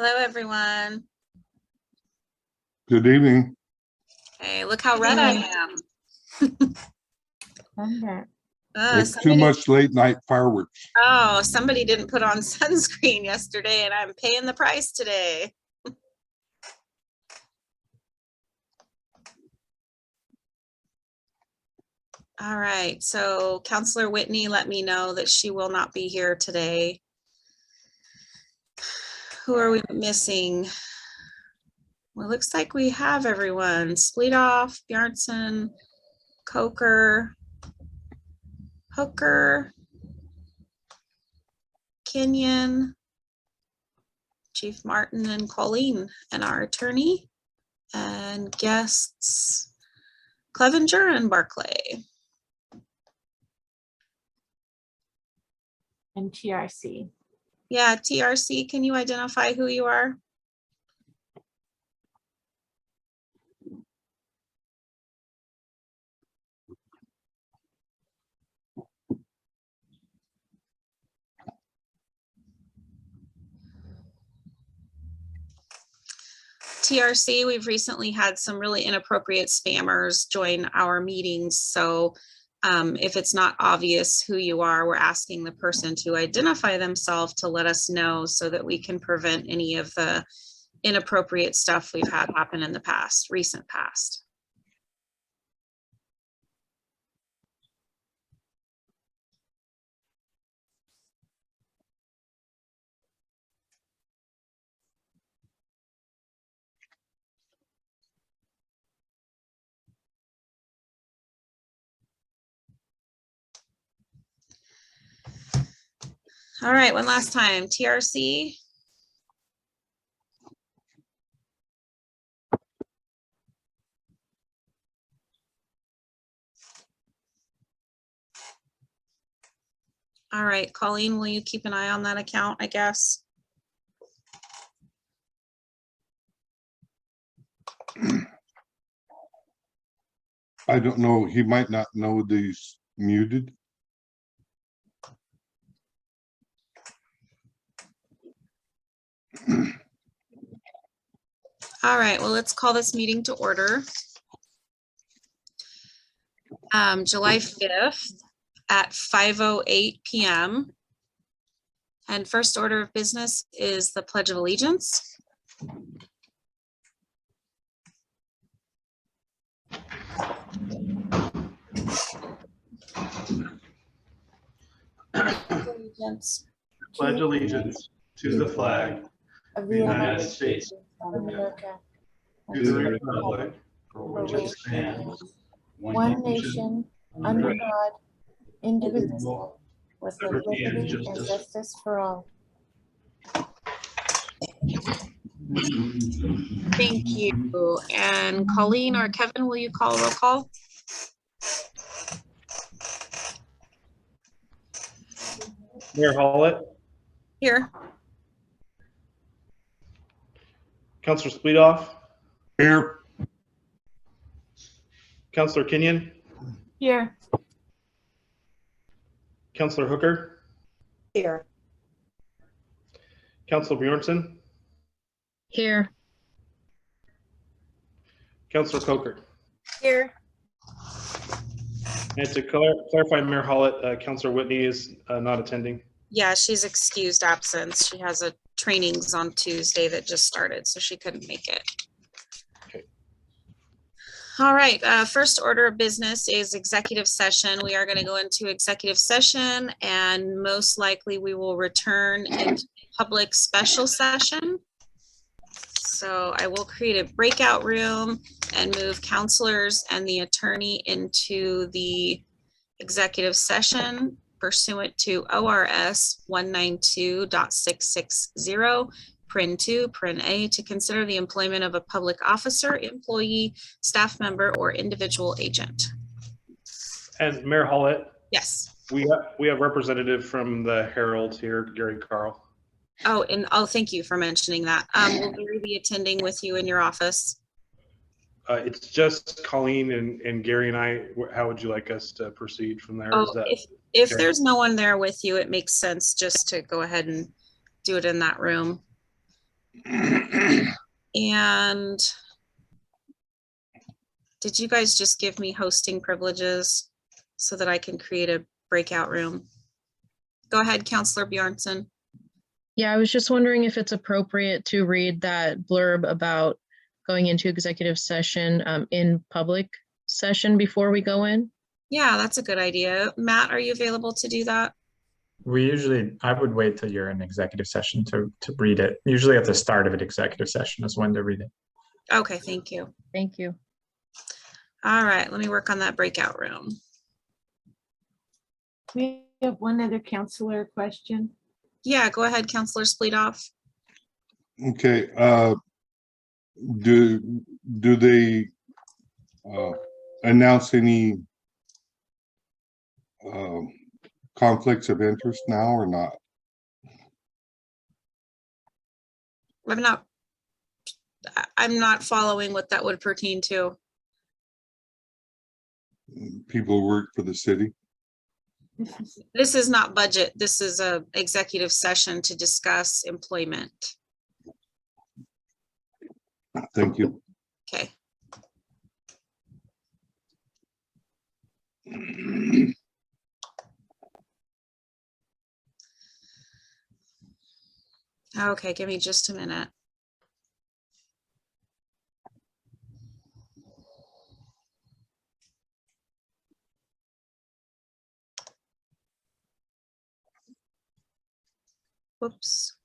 Hello, everyone. Good evening. Hey, look how red I am. It's too much late night fireworks. Oh, somebody didn't put on sunscreen yesterday and I'm paying the price today. All right, so Counselor Whitney let me know that she will not be here today. Who are we missing? Well, it looks like we have everyone. Spleetoff, Bjarnson, Coker, Hooker, Kenyon, Chief Martin and Colleen, and our attorney, and guests Clevenger and Barclay. And TRC. Yeah, TRC, can you identify who you are? TRC, we've recently had some really inappropriate spammers join our meetings. So if it's not obvious who you are, we're asking the person to identify themselves to let us know so that we can prevent any of the inappropriate stuff we've had happen in the past, recent past. All right, one last time, TRC. All right, Colleen, will you keep an eye on that account, I guess? I don't know. He might not know that he's muted. All right, well, let's call this meeting to order. July 5th at 5:08 p.m. And first order of business is the Pledge of Allegiance. Pledge allegiance to the flag of the United States of America, to the republic for which it stands, one nation, under God, indivisible, with liberty and justice for all. Thank you. And Colleen or Kevin, will you call roll call? Mayor Hollett, Here. Councilor Spleetoff, Here. Councilor Kenyon, Here. Councilor Hooker, Here. Councilor Bjornson, Here. Councilor Coker. Here. And to clarify, Mayor Hollett, Councilor Whitney is not attending. Yeah, she's excused absence. She has a trainings on Tuesday that just started, so she couldn't make it. Okay. All right, first order of business is executive session. We are going to go into executive session and most likely we will return into public special session. So I will create a breakout room and move counselors and the attorney into the executive session pursuant to ORS 192.660, Prin 2, Prin A, to consider the employment of a public officer, employee, staff member, or individual agent. And Mayor Hollett, Yes. we have representative from the Herald here, Gary Carl. Oh, and thank you for mentioning that. Will Gary be attending with you in your office? It's just Colleen and Gary and I. How would you like us to proceed from there? Oh, Is that if okay? there's no one there with you, it makes sense just to go ahead and do it in that room. And did you guys just give me hosting privileges so that I can create a breakout room? Go ahead, Counselor Bjornson. Yeah, I was just wondering if it's appropriate to read that blurb about going into executive session in public session before we go in. Yeah, that's a good idea. Matt, are you available to do that? I would wait till you're in executive session to read it. Usually at the start of an executive session is when to read it. Okay, thank you. Thank you. All right, let me work on that breakout room. We have one other counselor question. Yeah, go ahead, Counselor Spleedoff. Okay, do they announce any conflicts of interest now or not? I'm not following what that would pertain to. People who work for the city? This is not budget. This is a executive session to discuss employment. Thank you. Okay. Okay, give me just a minute. Whoops.